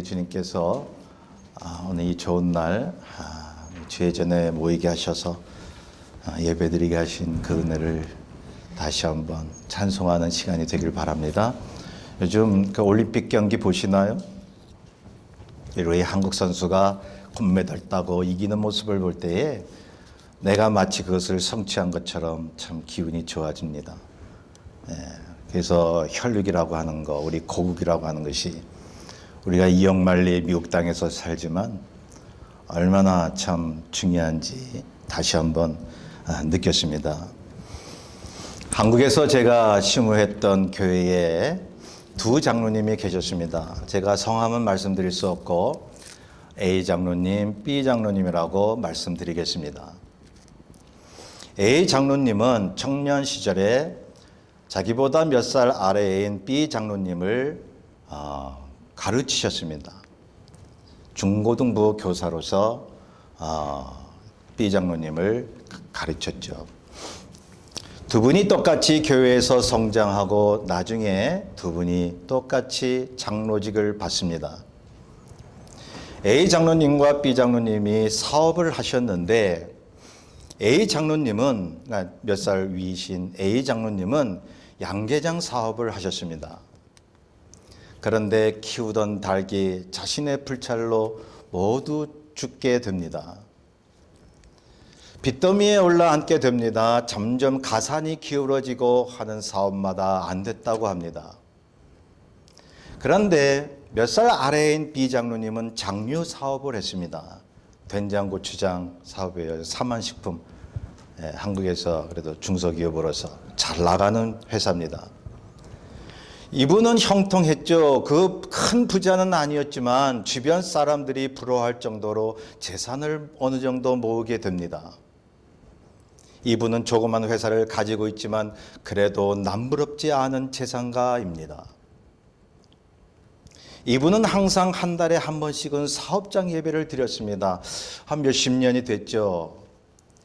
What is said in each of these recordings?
우리 주님께서 오늘 이 좋은 날 주의 전에 모이게 하셔서 예배드리게 하신 그 은혜를 다시 한번 찬송하는 시간이 되길 바랍니다. 요즘 그 올림픽 경기 보시나요? 우리 한국 선수가 금메달 따고 이기는 모습을 볼 때에 내가 마치 그것을 성취한 것처럼 참 기분이 좋아집니다. 그래서 혈육이라고 하는 거, 우리 고국이라고 하는 것이 우리가 이역만리 미국 땅에서 살지만 얼마나 참 중요한지 다시 한번 느꼈습니다. 한국에서 제가 심우했던 교회에 두 장로님이 계셨습니다. 제가 성함은 말씀드릴 수 없고 A 장로님, B 장로님이라고 말씀드리겠습니다. A 장로님은 청년 시절에 자기보다 몇 살 아래인 B 장로님을 가르치셨습니다. 중고등부 교사로서 B 장로님을 가르쳤죠. 두 분이 똑같이 교회에서 성장하고 나중에 두 분이 똑같이 장로직을 받습니다. A 장로님과 B 장로님이 사업을 하셨는데 A 장로님은 몇 살 위이신 A 장로님은 양계장 사업을 하셨습니다. 그런데 키우던 닭이 자신의 불찰로 모두 죽게 됩니다. 빚더미에 올라앉게 됩니다. 점점 가산이 기울어지고 하는 사업마다 안 됐다고 합니다. 그런데 몇 살 아래인 B 장로님은 장류 사업을 했습니다. 된장고추장 사업이에요. 사만식품. 한국에서 그래도 중소기업으로서 잘 나가는 회사입니다. 이분은 형통했죠. 그 큰 부자는 아니었지만 주변 사람들이 부러워할 정도로 재산을 어느 정도 모으게 됩니다. 이분은 조그만 회사를 가지고 있지만 그래도 남부럽지 않은 재산가입니다. 이분은 항상 한 달에 한 번씩은 사업장 예배를 드렸습니다. 한 몇십 년이 됐죠.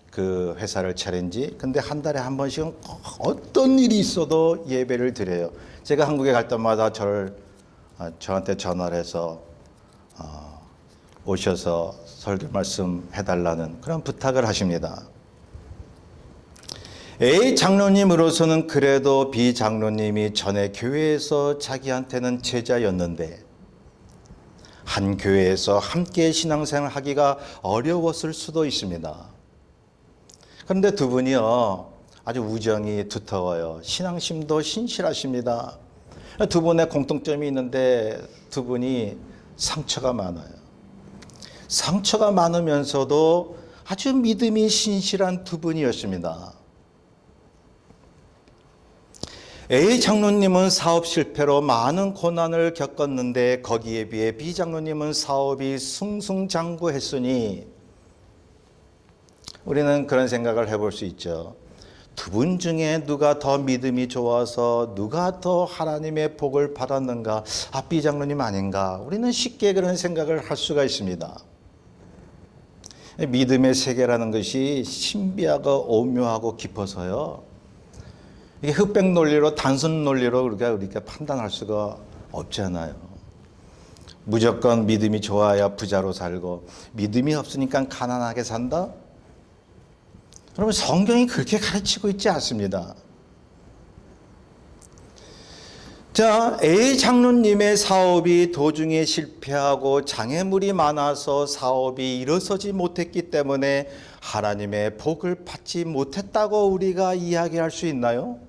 그 회사를 차린 지. 근데 한 달에 한 번씩은 어떤 일이 있어도 예배를 드려요. 제가 한국에 갈 때마다 저한테 전화를 해서 오셔서 설교 말씀 해달라는 그런 부탁을 하십니다. A 장로님으로서는 그래도 B 장로님이 전에 교회에서 자기한테는 제자였는데 한 교회에서 함께 신앙생활 하기가 어려웠을 수도 있습니다. 그런데 두 분이요, 아주 우정이 두터워요. 신앙심도 신실하십니다. 두 분의 공통점이 있는데 두 분이 상처가 많아요. 상처가 많으면서도 아주 믿음이 신실한 두 분이었습니다. A 장로님은 사업 실패로 많은 고난을 겪었는데 거기에 비해 B 장로님은 사업이 승승장구했으니 우리는 그런 생각을 해볼 수 있죠. 두 분 중에 누가 더 믿음이 좋아서 누가 더 하나님의 복을 받았는가? B 장로님 아닌가? 우리는 쉽게 그런 생각을 할 수가 있습니다. 믿음의 세계라는 것이 신비하고 오묘하고 깊어서요. 이게 흑백 논리로 단순 논리로 우리가 판단할 수가 없잖아요. 무조건 믿음이 좋아야 부자로 살고 믿음이 없으니까 가난하게 산다? 여러분, 성경이 그렇게 가르치고 있지 않습니다. 자, A 장로님의 사업이 도중에 실패하고 장애물이 많아서 사업이 일어서지 못했기 때문에 하나님의 복을 받지 못했다고 우리가 이야기할 수 있나요?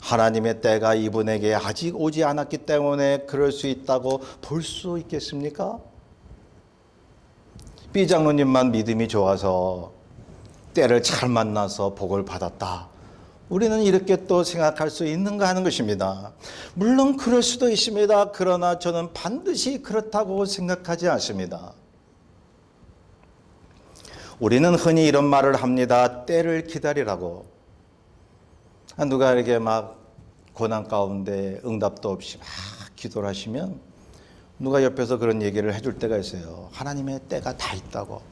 하나님의 때가 이분에게 아직 오지 않았기 때문에 그럴 수 있다고 볼 수 있겠습니까? B 장로님만 믿음이 좋아서 때를 잘 만나서 복을 받았다. 우리는 이렇게 또 생각할 수 있는가 하는 것입니다. 물론 그럴 수도 있습니다. 그러나 저는 반드시 그렇다고 생각하지 않습니다. 우리는 흔히 이런 말을 합니다. 때를 기다리라고. 누가 이렇게 막 고난 가운데 응답도 없이 막 기도를 하시면 누가 옆에서 그런 얘기를 해줄 때가 있어요. 하나님의 때가 다 있다고.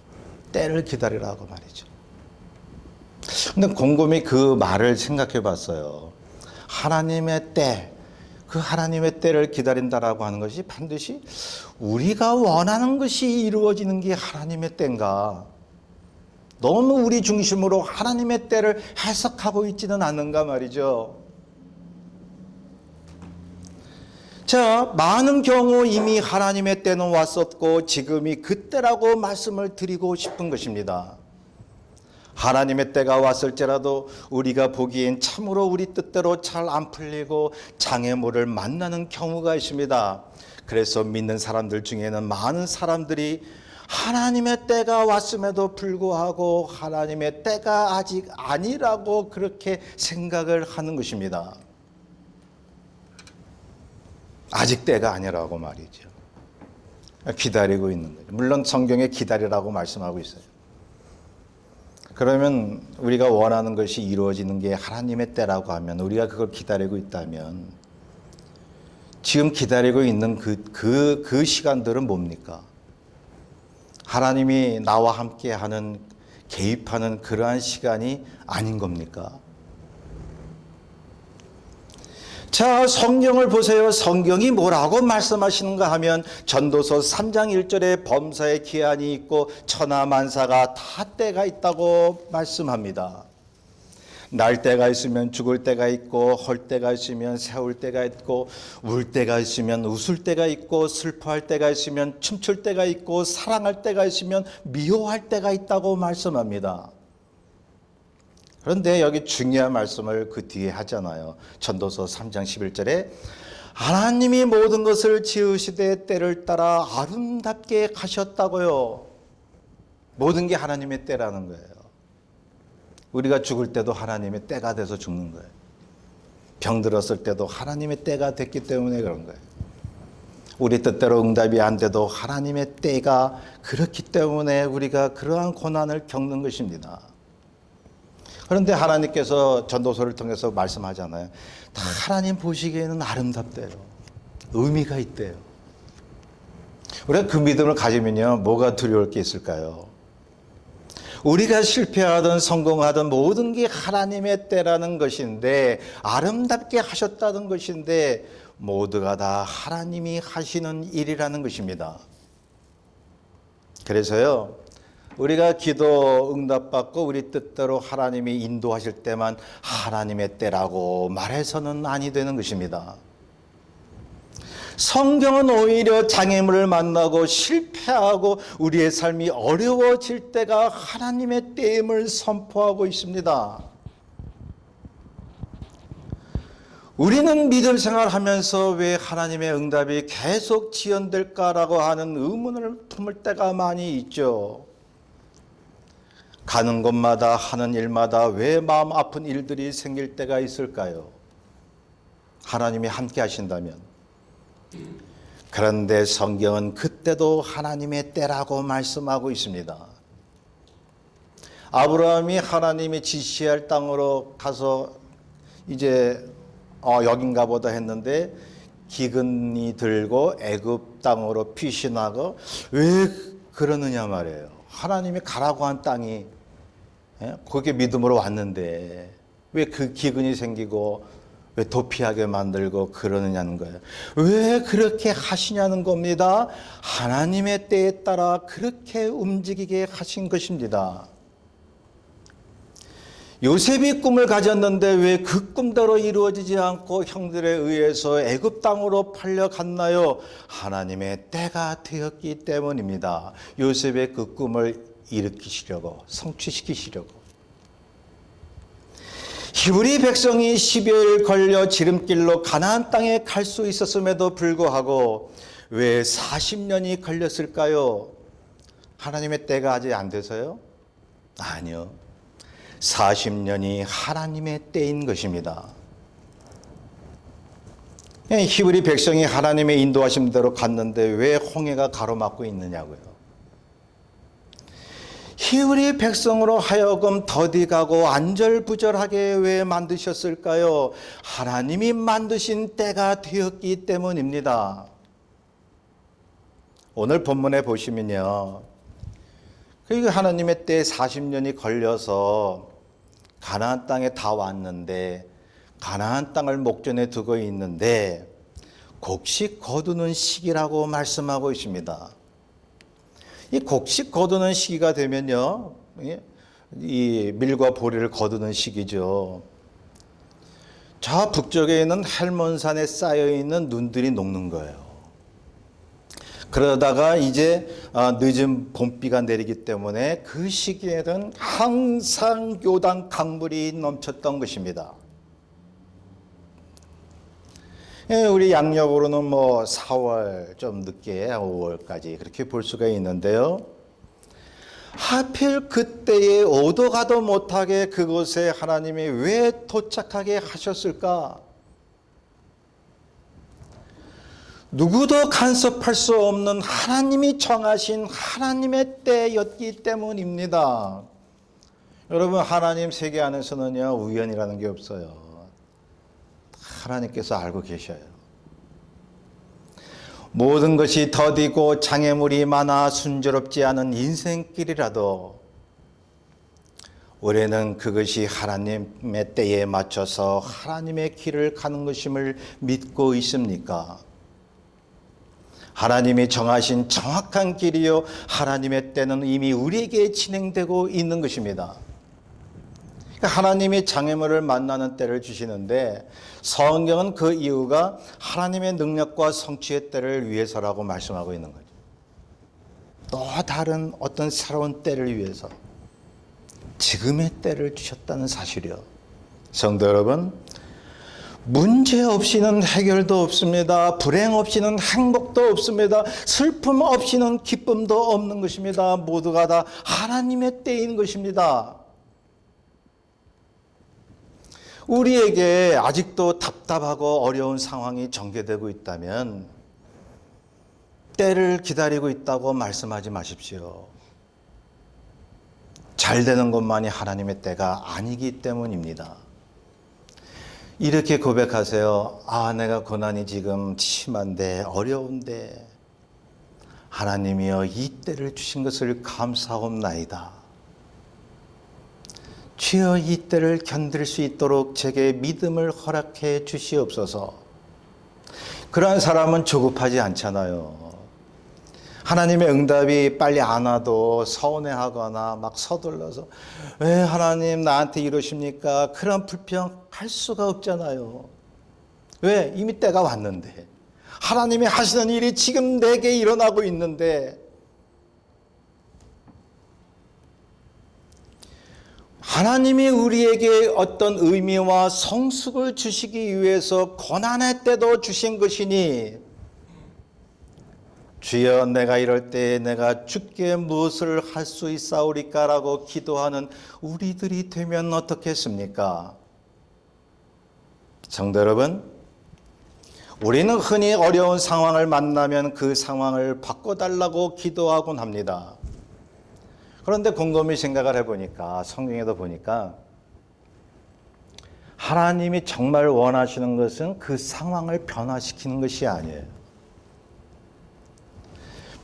때를 기다리라고 말이죠. 근데 곰곰이 그 말을 생각해 봤어요. 하나님의 때, 그 하나님의 때를 기다린다라고 하는 것이 반드시 우리가 원하는 것이 이루어지는 게 하나님의 때인가? 너무 우리 중심으로 하나님의 때를 해석하고 있지는 않는가 말이죠. 자, 많은 경우 이미 하나님의 때는 왔었고 지금이 그때라고 말씀을 드리고 싶은 것입니다. 하나님의 때가 왔을지라도 우리가 보기엔 참으로 우리 뜻대로 잘 안 풀리고 장애물을 만나는 경우가 있습니다. 그래서 믿는 사람들 중에는 많은 사람들이 하나님의 때가 왔음에도 불구하고 하나님의 때가 아직 아니라고 그렇게 생각을 하는 것입니다. 아직 때가 아니라고 말이죠. 기다리고 있는 거죠. 물론 성경에 기다리라고 말씀하고 있어요. 그러면 우리가 원하는 것이 이루어지는 게 하나님의 때라고 하면, 우리가 그걸 기다리고 있다면 지금 기다리고 있는 그 시간들은 뭡니까? 하나님이 나와 함께하는, 개입하는 그러한 시간이 아닌 겁니까? 자, 성경을 보세요. 성경이 뭐라고 말씀하시는가 하면 전도서 3장 1절에 범사에 기한이 있고 천하만사가 다 때가 있다고 말씀합니다. 날 때가 있으면 죽을 때가 있고, 헐 때가 있으면 세울 때가 있고, 울 때가 있으면 웃을 때가 있고, 슬퍼할 때가 있으면 춤출 때가 있고, 사랑할 때가 있으면 미워할 때가 있다고 말씀합니다. 그런데 여기 중요한 말씀을 그 뒤에 하잖아요. 전도서 3장 11절에 하나님이 모든 것을 지으시되 때를 따라 아름답게 하셨다고요. 모든 게 하나님의 때라는 거예요. 우리가 죽을 때도 하나님의 때가 돼서 죽는 거예요. 병들었을 때도 하나님의 때가 됐기 때문에 그런 거예요. 우리 뜻대로 응답이 안 돼도 하나님의 때가 그렇기 때문에 우리가 그러한 고난을 겪는 것입니다. 그런데 하나님께서 전도서를 통해서 말씀하잖아요. 다 하나님 보시기에는 아름답대요. 의미가 있대요. 우리가 그 믿음을 가지면요, 뭐가 두려울 게 있을까요? 우리가 실패하든 성공하든 모든 게 하나님의 때라는 것인데, 아름답게 하셨다는 것인데, 모두가 다 하나님이 하시는 일이라는 것입니다. 그래서요, 우리가 기도 응답받고 우리 뜻대로 하나님이 인도하실 때만 하나님의 때라고 말해서는 아니 되는 것입니다. 성경은 오히려 장애물을 만나고 실패하고 우리의 삶이 어려워질 때가 하나님의 때임을 선포하고 있습니다. 우리는 믿음 생활하면서 왜 하나님의 응답이 계속 지연될까라고 하는 의문을 품을 때가 많이 있죠. 가는 곳마다 하는 일마다 왜 마음 아픈 일들이 생길 때가 있을까요? 하나님이 함께 하신다면. 그런데 성경은 그때도 하나님의 때라고 말씀하고 있습니다. 아브라함이 하나님이 지시할 땅으로 가서 이제 여긴가 보다 했는데 기근이 들고 애굽 땅으로 피신하고 왜 그러느냐 말이에요. 하나님이 가라고 한 땅이 그게 믿음으로 왔는데 왜 그 기근이 생기고 왜 도피하게 만들고 그러느냐는 거예요. 왜 그렇게 하시냐는 겁니다. 하나님의 때에 따라 그렇게 움직이게 하신 것입니다. 요셉이 꿈을 가졌는데 왜 그 꿈대로 이루어지지 않고 형들에 의해서 애굽 땅으로 팔려갔나요? 하나님의 때가 되었기 때문입니다. 요셉의 그 꿈을 일으키시려고, 성취시키시려고. 히브리 백성이 10여일 걸려 지름길로 가나안 땅에 갈 수 있었음에도 불구하고 왜 40년이 걸렸을까요? 하나님의 때가 아직 안 돼서요? 아니요. 40년이 하나님의 때인 것입니다. 히브리 백성이 하나님의 인도하심대로 갔는데 왜 홍해가 가로막고 있느냐고요. 히브리 백성으로 하여금 더디가고 안절부절하게 왜 만드셨을까요? 하나님이 만드신 때가 되었기 때문입니다. 오늘 본문에 보시면요, 그러니까 하나님의 때에 40년이 걸려서 가나안 땅에 다 왔는데, 가나안 땅을 목전에 두고 있는데 곡식 거두는 시기라고 말씀하고 있습니다. 이 곡식 거두는 시기가 되면요, 이 밀과 보리를 거두는 시기죠. 저 북쪽에 있는 헬몬산에 쌓여 있는 눈들이 녹는 거예요. 그러다가 이제 늦은 봄비가 내리기 때문에 그 시기에는 항상 요단 강물이 넘쳤던 것입니다. 우리 양력으로는 뭐 4월 좀 늦게 5월까지 그렇게 볼 수가 있는데요. 하필 그때에 오도 가도 못하게 그곳에 하나님이 왜 도착하게 하셨을까? 누구도 간섭할 수 없는 하나님이 정하신 하나님의 때였기 때문입니다. 여러분, 하나님 세계 안에서는요, 우연이라는 게 없어요. 하나님께서 알고 계셔요. 모든 것이 더디고 장애물이 많아 순조롭지 않은 인생길이라도 올해는 그것이 하나님의 때에 맞춰서 하나님의 길을 가는 것임을 믿고 있습니까? 하나님이 정하신 정확한 길이요, 하나님의 때는 이미 우리에게 진행되고 있는 것입니다. 하나님이 장애물을 만나는 때를 주시는데 성경은 그 이유가 하나님의 능력과 성취의 때를 위해서라고 말씀하고 있는 거죠. 또 다른 어떤 새로운 때를 위해서 지금의 때를 주셨다는 사실이요. 성도 여러분, 문제 없이는 해결도 없습니다. 불행 없이는 행복도 없습니다. 슬픔 없이는 기쁨도 없는 것입니다. 모두가 다 하나님의 때인 것입니다. 우리에게 아직도 답답하고 어려운 상황이 전개되고 있다면 때를 기다리고 있다고 말씀하지 마십시오. 잘 되는 것만이 하나님의 때가 아니기 때문입니다. 이렇게 고백하세요. 내가 고난이 지금 심한데 어려운데 하나님이여 이 때를 주신 것을 감사옵나이다. 주여 이 때를 견딜 수 있도록 제게 믿음을 허락해 주시옵소서. 그러한 사람은 조급하지 않잖아요. 하나님의 응답이 빨리 안 와도 서운해하거나 막 서둘러서 왜 하나님 나한테 이러십니까? 그런 불평할 수가 없잖아요. 왜? 이미 때가 왔는데. 하나님이 하시는 일이 지금 내게 일어나고 있는데 하나님이 우리에게 어떤 의미와 성숙을 주시기 위해서 고난의 때도 주신 것이니 주여 내가 이럴 때 내가 주께 무엇을 할 수 있사오리까 라고 기도하는 우리들이 되면 어떻겠습니까? 성도 여러분, 우리는 흔히 어려운 상황을 만나면 그 상황을 바꿔달라고 기도하곤 합니다. 그런데 곰곰이 생각을 해보니까 성경에도 보니까 하나님이 정말 원하시는 것은 그 상황을 변화시키는 것이 아니에요.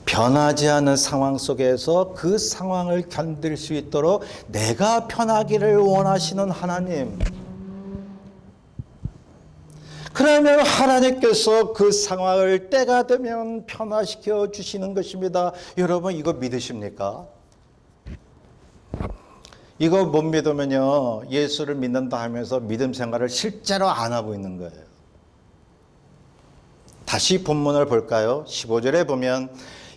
변하지 않은 상황 속에서 그 상황을 견딜 수 있도록 내가 편하기를 원하시는 하나님. 그러면 하나님께서 그 상황을 때가 되면 변화시켜 주시는 것입니다. 여러분 이거 믿으십니까? 이거 못 믿으면요, 예수를 믿는다 하면서 믿음 생활을 실제로 안 하고 있는 거예요. 다시 본문을 볼까요? 15절에 보면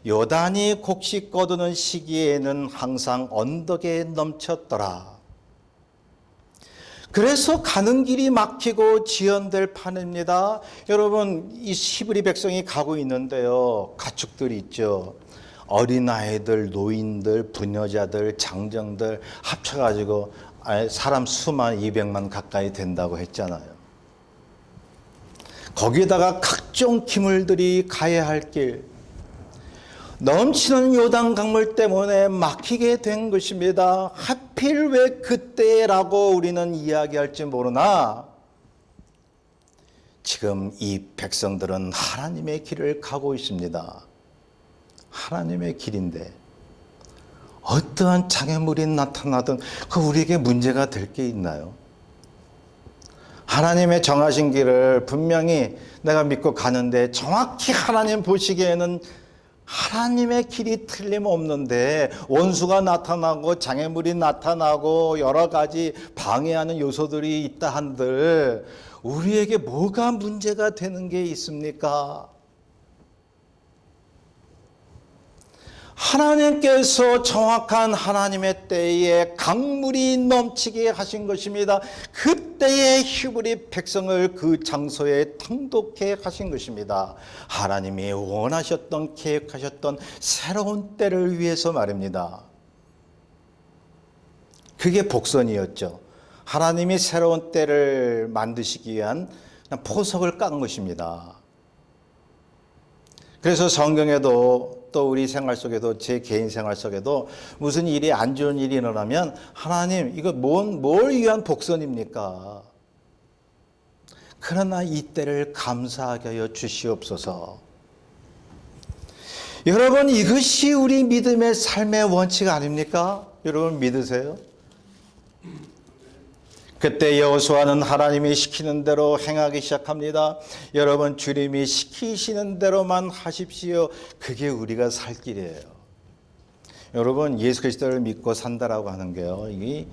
요단이 곡식 거두는 시기에는 항상 언덕에 넘쳤더라. 그래서 가는 길이 막히고 지연될 판입니다. 여러분, 이 히브리 백성이 가고 있는데요, 가축들이 있죠. 어린아이들, 노인들, 부녀자들, 장정들 합쳐가지고 사람 수만 200만 가까이 된다고 했잖아요. 거기에다가 각종 기물들이 가야 할 길, 넘치는 요단 강물 때문에 막히게 된 것입니다. 하필 왜 그때라고 우리는 이야기할지 모르나 지금 이 백성들은 하나님의 길을 가고 있습니다. 하나님의 길인데 어떠한 장애물이 나타나든 그 우리에게 문제가 될 게 있나요? 하나님의 정하신 길을 분명히 내가 믿고 가는데 정확히 하나님 보시기에는 하나님의 길이 틀림없는데 원수가 나타나고 장애물이 나타나고 여러 가지 방해하는 요소들이 있다 한들 우리에게 뭐가 문제가 되는 게 있습니까? 하나님께서 정확한 하나님의 때에 강물이 넘치게 하신 것입니다. 그때에 히브리 백성을 그 장소에 통독해 하신 것입니다. 하나님이 원하셨던 계획하셨던 새로운 때를 위해서 말입니다. 그게 복선이었죠. 하나님이 새로운 때를 만드시기 위한 포석을 깐 것입니다. 그래서 성경에도 또 우리 생활 속에도 제 개인 생활 속에도 무슨 일이 안 좋은 일이 일어나면 하나님 이거 뭘 위한 복선입니까? 그러나 이 때를 감사하게 하여 주시옵소서. 여러분 이것이 우리 믿음의 삶의 원칙 아닙니까? 여러분 믿으세요? 그때 여호수아는 하나님이 시키는 대로 행하기 시작합니다. 여러분 주님이 시키시는 대로만 하십시오. 그게 우리가 살 길이에요. 여러분 예수 그리스도를 믿고 산다라고 하는 게요. 이게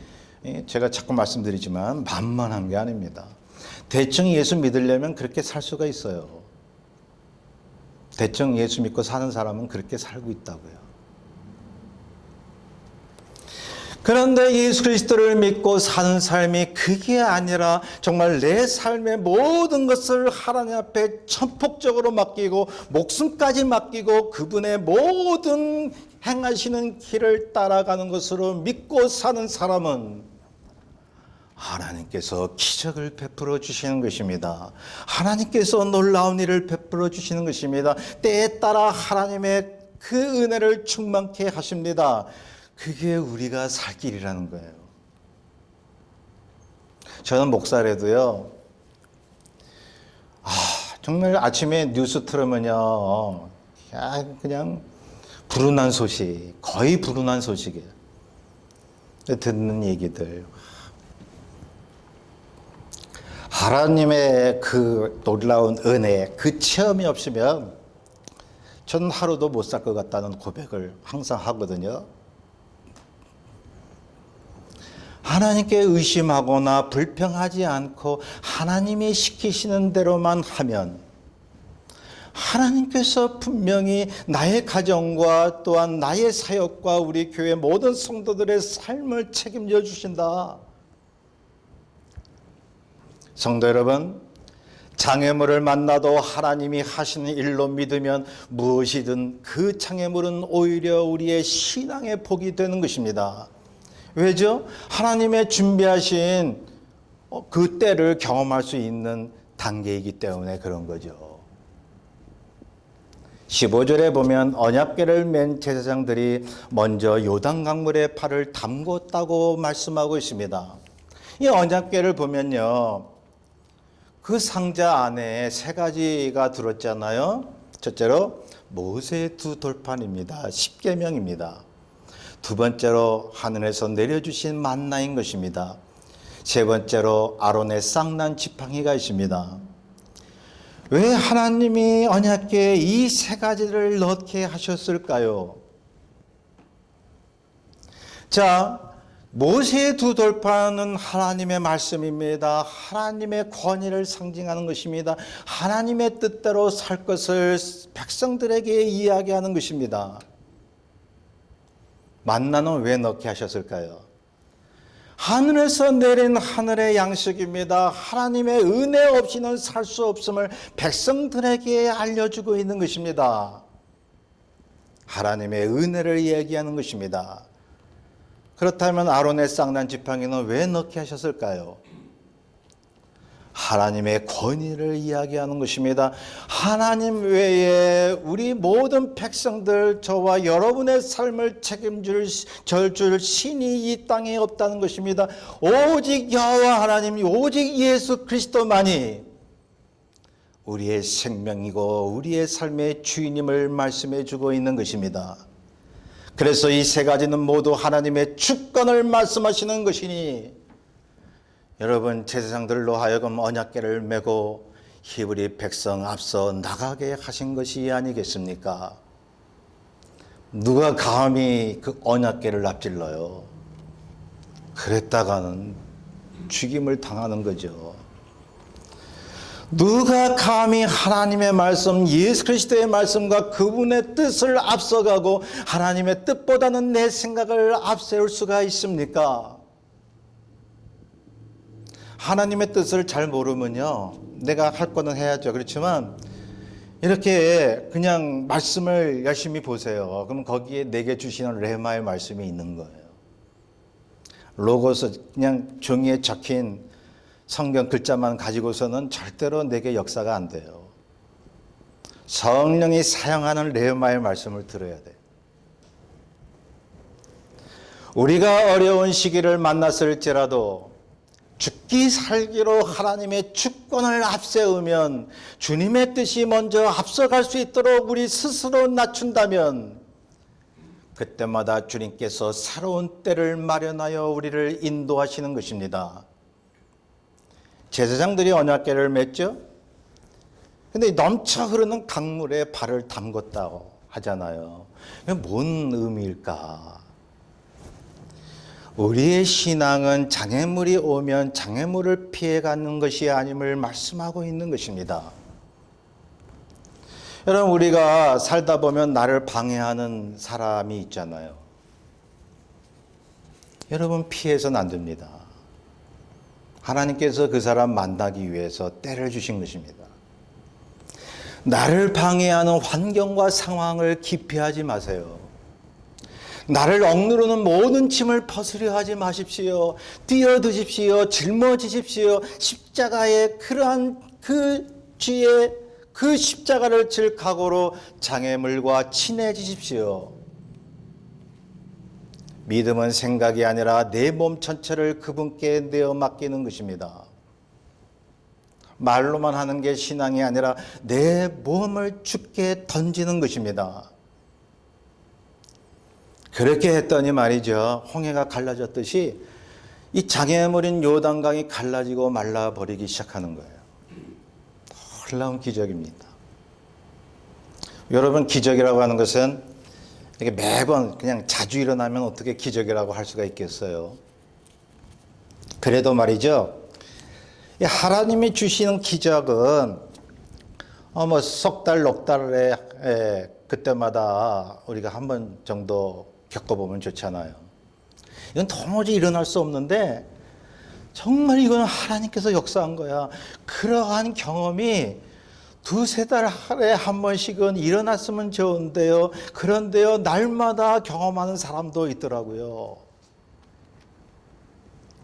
제가 자꾸 말씀드리지만 만만한 게 아닙니다. 대충 예수 믿으려면 그렇게 살 수가 있어요. 대충 예수 믿고 사는 사람은 그렇게 살고 있다고요. 그런데 예수 그리스도를 믿고 사는 삶이 그게 아니라 정말 내 삶의 모든 것을 하나님 앞에 전폭적으로 맡기고 목숨까지 맡기고 그분의 모든 행하시는 길을 따라가는 것으로 믿고 사는 사람은 하나님께서 기적을 베풀어 주시는 것입니다. 하나님께서 놀라운 일을 베풀어 주시는 것입니다. 때에 따라 하나님의 그 은혜를 충만케 하십니다. 그게 우리가 살 길이라는 거예요. 저는 목사라도요. 정말 아침에 뉴스 틀으면요. 그냥 불운한 소식, 거의 불운한 소식이에요. 듣는 얘기들. 하나님의 그 놀라운 은혜, 그 체험이 없으면 저는 하루도 못 살 것 같다는 고백을 항상 하거든요. 하나님께 의심하거나 불평하지 않고 하나님이 시키시는 대로만 하면 하나님께서 분명히 나의 가정과 또한 나의 사역과 우리 교회 모든 성도들의 삶을 책임져 주신다. 성도 여러분, 장애물을 만나도 하나님이 하시는 일로 믿으면 무엇이든 그 장애물은 오히려 우리의 신앙의 복이 되는 것입니다. 왜죠? 하나님의 준비하신 그 때를 경험할 수 있는 단계이기 때문에 그런 거죠. 15절에 보면 언약궤를 맨 제사장들이 먼저 요단강물에 발을 담궜다고 말씀하고 있습니다. 이 언약궤를 보면요. 그 상자 안에 세 가지가 들었잖아요. 첫째로 모세의 두 돌판입니다. 십계명입니다. 두 번째로 하늘에서 내려주신 만나인 것입니다. 세 번째로 아론의 쌍난 지팡이가 있습니다. 왜 하나님이 언약궤에 이 세 가지를 넣게 하셨을까요? 자, 모세의 두 돌판은 하나님의 말씀입니다. 하나님의 권위를 상징하는 것입니다. 하나님의 뜻대로 살 것을 백성들에게 이야기하는 것입니다. 만나는 왜 넣게 하셨을까요? 하늘에서 내린 하늘의 양식입니다. 하나님의 은혜 없이는 살 수 없음을 백성들에게 알려주고 있는 것입니다. 하나님의 은혜를 얘기하는 것입니다. 그렇다면 아론의 쌍난 지팡이는 왜 넣게 하셨을까요? 하나님의 권위를 이야기하는 것입니다. 하나님 외에 우리 모든 백성들, 저와 여러분의 삶을 책임줄 신이 이 땅에 없다는 것입니다. 오직 여호와 하나님, 오직 예수 그리스도만이 우리의 생명이고 우리의 삶의 주인임을 말씀해 주고 있는 것입니다. 그래서 이 세 가지는 모두 하나님의 주권을 말씀하시는 것이니 여러분, 제사장들로 하여금 언약궤를 메고 히브리 백성 앞서 나가게 하신 것이 아니겠습니까? 누가 감히 그 언약궤를 앞질러요? 그랬다가는 죽임을 당하는 거죠. 누가 감히 하나님의 말씀, 예수 그리스도의 말씀과 그분의 뜻을 앞서가고 하나님의 뜻보다는 내 생각을 앞세울 수가 있습니까? 하나님의 뜻을 잘 모르면요, 내가 할 거는 해야죠. 그렇지만 이렇게 그냥 말씀을 열심히 보세요. 그럼 거기에 내게 주시는 레마의 말씀이 있는 거예요. 로고스, 그냥 종이에 적힌 성경 글자만 가지고서는 절대로 내게 역사가 안 돼요. 성령이 사용하는 레마의 말씀을 들어야 돼요. 우리가 어려운 시기를 만났을지라도 죽기 살기로 하나님의 주권을 앞세우면, 주님의 뜻이 먼저 앞서갈 수 있도록 우리 스스로 낮춘다면, 그때마다 주님께서 새로운 때를 마련하여 우리를 인도하시는 것입니다. 제사장들이 언약궤를 맸죠. 근데 넘쳐 흐르는 강물에 발을 담궜다고 하잖아요. 뭔 의미일까? 우리의 신앙은 장애물이 오면 장애물을 피해가는 것이 아님을 말씀하고 있는 것입니다. 여러분, 우리가 살다 보면 나를 방해하는 사람이 있잖아요. 여러분, 피해서는 안 됩니다. 하나님께서 그 사람 만나기 위해서 때를 주신 것입니다. 나를 방해하는 환경과 상황을 기피하지 마세요. 나를 억누르는 모든 짐을 벗으려 하지 마십시오. 뛰어드십시오. 짊어지십시오. 십자가의 그러한 그 쥐에 그 십자가를 질 각오로 장애물과 친해지십시오. 믿음은 생각이 아니라 내 몸 전체를 그분께 내어 맡기는 것입니다. 말로만 하는 게 신앙이 아니라 내 몸을 주께 던지는 것입니다. 그렇게 했더니 말이죠, 홍해가 갈라졌듯이 이 장애물인 요단강이 갈라지고 말라버리기 시작하는 거예요. 놀라운 기적입니다. 여러분, 기적이라고 하는 것은 이게 매번 그냥 자주 일어나면 어떻게 기적이라고 할 수가 있겠어요? 그래도 말이죠, 하나님이 주시는 기적은 석 달, 넉 달에 그때마다 우리가 한 번 정도 겪어보면 좋잖아요. 이건 도무지 일어날 수 없는데 정말 이건 하나님께서 역사한 거야. 그러한 경험이 두세 달에 한 번씩은 일어났으면 좋은데요. 그런데요, 날마다 경험하는 사람도 있더라고요.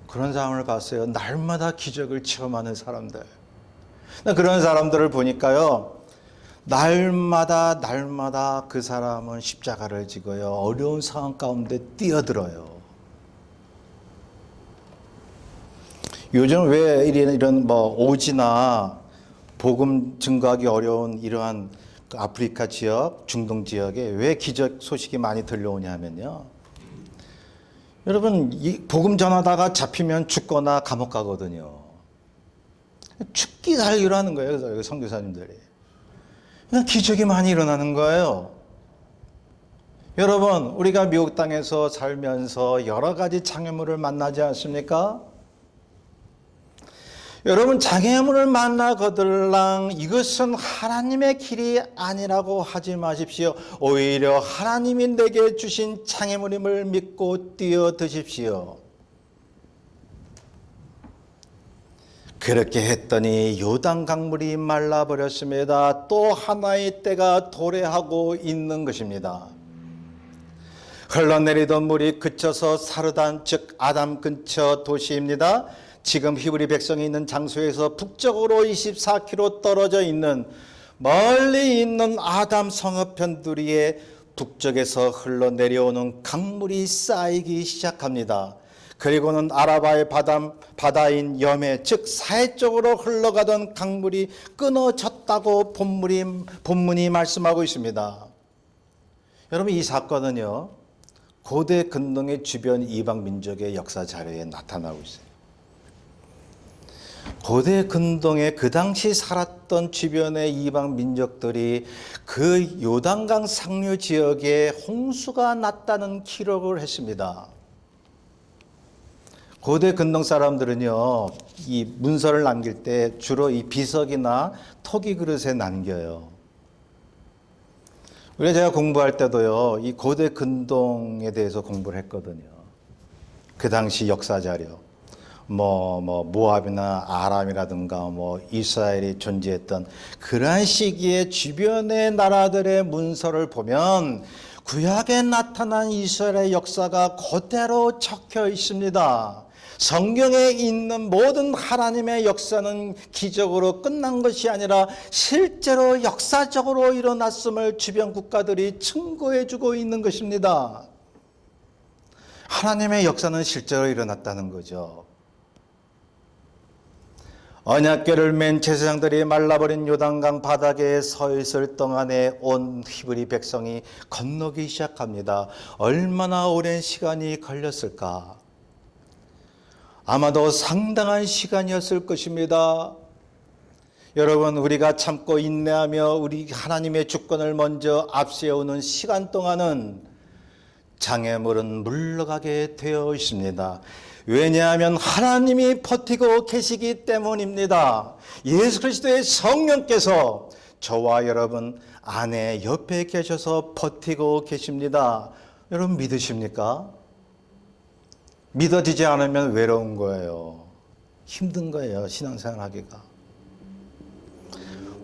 그런 사람을 봤어요. 날마다 기적을 체험하는 사람들. 그런 사람들을 보니까요, 날마다 그 사람은 십자가를 지고요, 어려운 상황 가운데 뛰어들어요. 요즘 왜 이런 오지나 복음 증거하기 어려운 이러한 아프리카 지역, 중동 지역에 왜 기적 소식이 많이 들려오냐면요, 여러분, 이 복음 전하다가 잡히면 죽거나 감옥 가거든요. 죽기 살기로 하는 거예요. 그래서 선교사님들이. 그냥 기적이 많이 일어나는 거예요. 여러분, 우리가 미국 땅에서 살면서 여러 가지 장애물을 만나지 않습니까? 여러분, 장애물을 만나거들랑 이것은 하나님의 길이 아니라고 하지 마십시오. 오히려 하나님이 내게 주신 장애물임을 믿고 뛰어드십시오. 그렇게 했더니 요단 강물이 말라버렸습니다. 또 하나의 때가 도래하고 있는 것입니다. 흘러내리던 물이 그쳐서 사르단, 즉 아담 근처 도시입니다. 지금 히브리 백성이 있는 장소에서 북쪽으로 24km 떨어져 있는 멀리 있는 아담 성읍 편두리에 북쪽에서 흘러내려오는 강물이 쌓이기 시작합니다. 그리고는 아라바의 바다인 염해, 즉 사해 쪽으로 흘러가던 강물이 끊어졌다고 본문이 말씀하고 있습니다. 여러분, 이 사건은요, 고대 근동의 주변 이방 민족의 역사 자료에 나타나고 있어요. 고대 근동에 그 당시 살았던 주변의 이방 민족들이 그 요단강 상류 지역에 홍수가 났다는 기록을 했습니다. 고대 근동 사람들은요, 이 문서를 남길 때 주로 이 비석이나 토기 그릇에 남겨요. 그래서 제가 공부할 때도요, 이 고대 근동에 대해서 공부를 했거든요. 그 당시 역사 자료. 모압이나 아람이라든가 이스라엘이 존재했던 그러한 시기에 주변의 나라들의 문서를 보면 구약에 나타난 이스라엘의 역사가 그대로 적혀 있습니다. 성경에 있는 모든 하나님의 역사는 기적으로 끝난 것이 아니라 실제로 역사적으로 일어났음을 주변 국가들이 증거해 주고 있는 것입니다. 하나님의 역사는 실제로 일어났다는 거죠. 언약궤를 맨 제사장들이 말라버린 요단강 바닥에 서 있을 동안에 온 히브리 백성이 건너기 시작합니다. 얼마나 오랜 시간이 걸렸을까? 아마도 상당한 시간이었을 것입니다. 여러분, 우리가 참고 인내하며 우리 하나님의 주권을 먼저 앞세우는 시간 동안은 장애물은 물러가게 되어 있습니다. 왜냐하면 하나님이 버티고 계시기 때문입니다. 예수 그리스도의 성령께서 저와 여러분 안에 옆에 계셔서 버티고 계십니다. 여러분 믿으십니까? 믿어지지 않으면 외로운 거예요. 힘든 거예요. 신앙생활 하기가.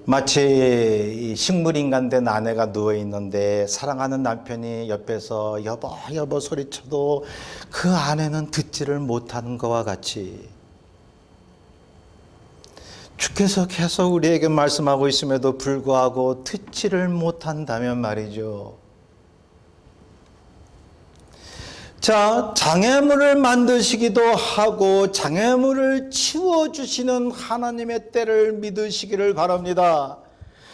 마치 식물인간 된 아내가 누워있는데 사랑하는 남편이 옆에서 여보 여보 소리쳐도 그 아내는 듣지를 못하는 것과 같이 주께서 계속 우리에게 말씀하고 있음에도 불구하고 듣지를 못한다면 말이죠. 자, 장애물을 만드시기도 하고 장애물을 치워주시는 하나님의 때를 믿으시기를 바랍니다.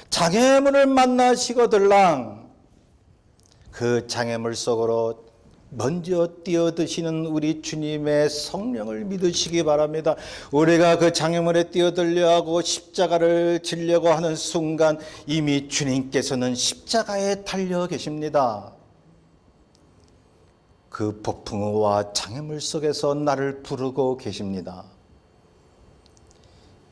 장애물을 만나시거들랑 그 장애물 속으로 먼저 뛰어드시는 우리 주님의 성령을 믿으시기 바랍니다. 우리가 그 장애물에 뛰어들려 하고 십자가를 지려고 하는 순간 이미 주님께서는 십자가에 달려 계십니다. 그 폭풍우와 장애물 속에서 나를 부르고 계십니다.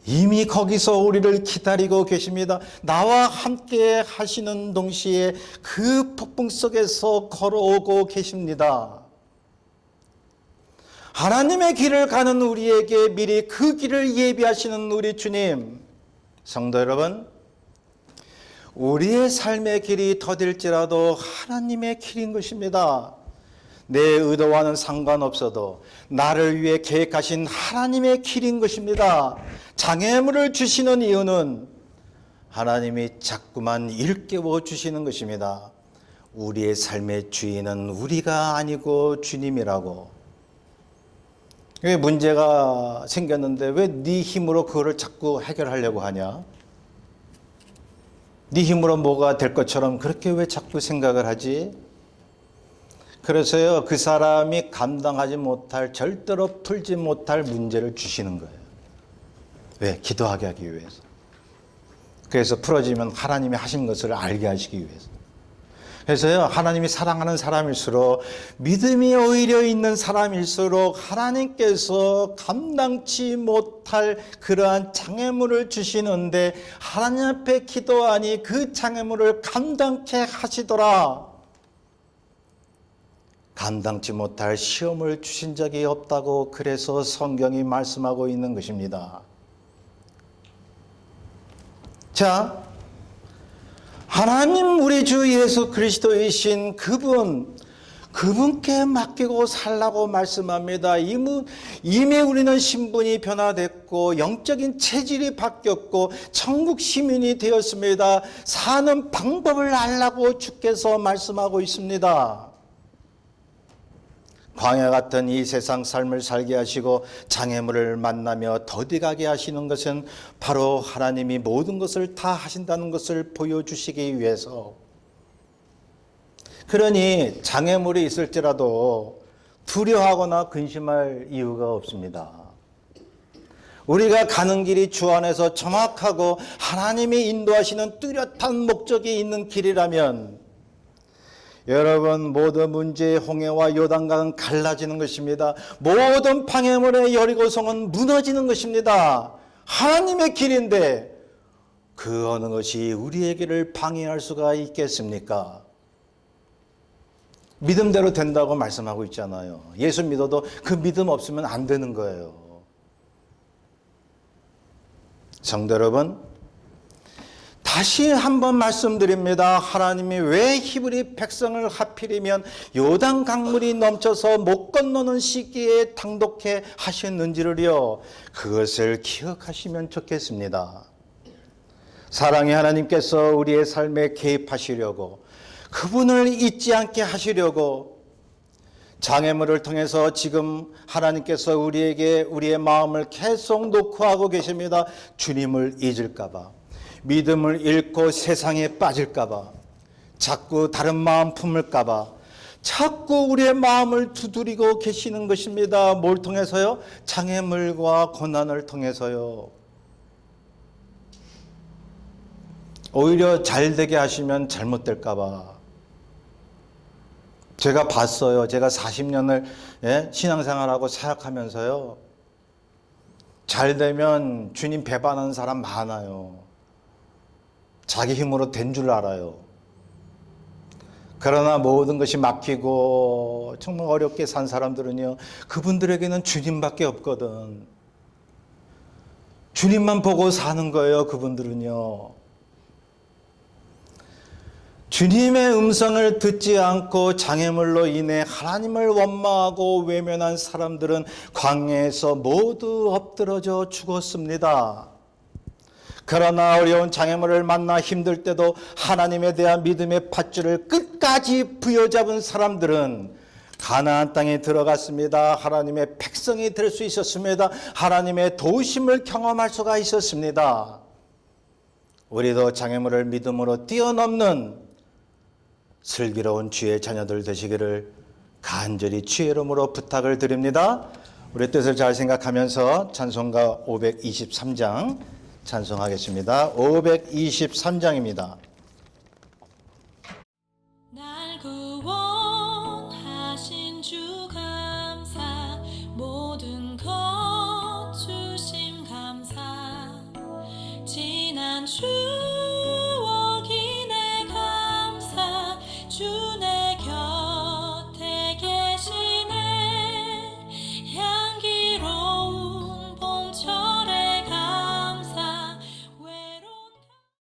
이미 거기서 우리를 기다리고 계십니다. 나와 함께 하시는 동시에 그 폭풍 속에서 걸어오고 계십니다. 하나님의 길을 가는 우리에게 미리 그 길을 예비하시는 우리 주님. 성도 여러분, 우리의 삶의 길이 더딜지라도 하나님의 길인 것입니다. 내 의도와는 상관없어도 나를 위해 계획하신 하나님의 길인 것입니다. 장애물을 주시는 이유는 하나님이 자꾸만 일깨워 주시는 것입니다. 우리의 삶의 주인은 우리가 아니고 주님이라고. 왜 문제가 생겼는데 왜 네 힘으로 그거를 자꾸 해결하려고 하냐? 네 힘으로 뭐가 될 것처럼 그렇게 왜 자꾸 생각을 하지? 그래서요, 그 사람이 감당하지 못할, 절대로 풀지 못할 문제를 주시는 거예요. 왜? 기도하게 하기 위해서. 그래서 풀어지면 하나님이 하신 것을 알게 하시기 위해서. 그래서요, 하나님이 사랑하는 사람일수록, 믿음이 오히려 있는 사람일수록 하나님께서 감당치 못할 그러한 장애물을 주시는데 하나님 앞에 기도하니 그 장애물을 감당케 하시더라. 감당치 못할 시험을 주신 적이 없다고 그래서 성경이 말씀하고 있는 것입니다. 자, 하나님 우리 주 예수 그리스도이신 그분께 맡기고 살라고 말씀합니다. 이미 우리는 신분이 변화됐고 영적인 체질이 바뀌었고 천국 시민이 되었습니다. 사는 방법을 알라고 주께서 말씀하고 있습니다. 광야 같은 이 세상 삶을 살게 하시고 장애물을 만나며 더디가게 하시는 것은 바로 하나님이 모든 것을 다 하신다는 것을 보여주시기 위해서. 그러니 장애물이 있을지라도 두려워하거나 근심할 이유가 없습니다. 우리가 가는 길이 주 안에서 정확하고 하나님이 인도하시는 뚜렷한 목적이 있는 길이라면 여러분, 모든 문제의 홍해와 요단강은 갈라지는 것입니다. 모든 방해물의 여리고성은 무너지는 것입니다. 하나님의 길인데 그 어느 것이 우리에게를 방해할 수가 있겠습니까? 믿음대로 된다고 말씀하고 있잖아요. 예수 믿어도 그 믿음 없으면 안 되는 거예요. 성도 여러분, 다시 한번 말씀드립니다. 하나님이 왜 히브리 백성을 하필이면 요단 강물이 넘쳐서 못 건너는 시기에 당독해 하셨는지를요, 그것을 기억하시면 좋겠습니다. 사랑의 하나님께서 우리의 삶에 개입하시려고, 그분을 잊지 않게 하시려고 장애물을 통해서 지금 하나님께서 우리에게 우리의 마음을 계속 녹화하고 계십니다. 주님을 잊을까 봐, 믿음을 잃고 세상에 빠질까 봐, 자꾸 다른 마음 품을까 봐 자꾸 우리의 마음을 두드리고 계시는 것입니다. 뭘 통해서요? 장애물과 고난을 통해서요. 오히려 잘 되게 하시면 잘못될까 봐. 제가 봤어요. 제가 40년을 신앙생활하고 사역하면서요, 잘 되면 주님 배반하는 사람 많아요. 자기 힘으로 된 줄 알아요. 그러나 모든 것이 막히고 정말 어렵게 산 사람들은요, 그분들에게는 주님밖에 없거든. 주님만 보고 사는 거예요, 그분들은요. 주님의 음성을 듣지 않고 장애물로 인해 하나님을 원망하고 외면한 사람들은 광야에서 모두 엎드러져 죽었습니다. 그러나 어려운 장애물을 만나 힘들 때도 하나님에 대한 믿음의 밧줄을 끝까지 부여잡은 사람들은 가나안 땅에 들어갔습니다. 하나님의 백성이 될 수 있었습니다. 하나님의 도우심을 경험할 수가 있었습니다. 우리도 장애물을 믿음으로 뛰어넘는 슬기로운 주의 자녀들 되시기를 간절히 주의 이름으로 부탁을 드립니다. 우리 뜻을 잘 생각하면서 찬송가 523장 찬송하겠습니다. 523장입니다. 날 구원하신 주 감사, 모든 것 주심 감사, 지난 주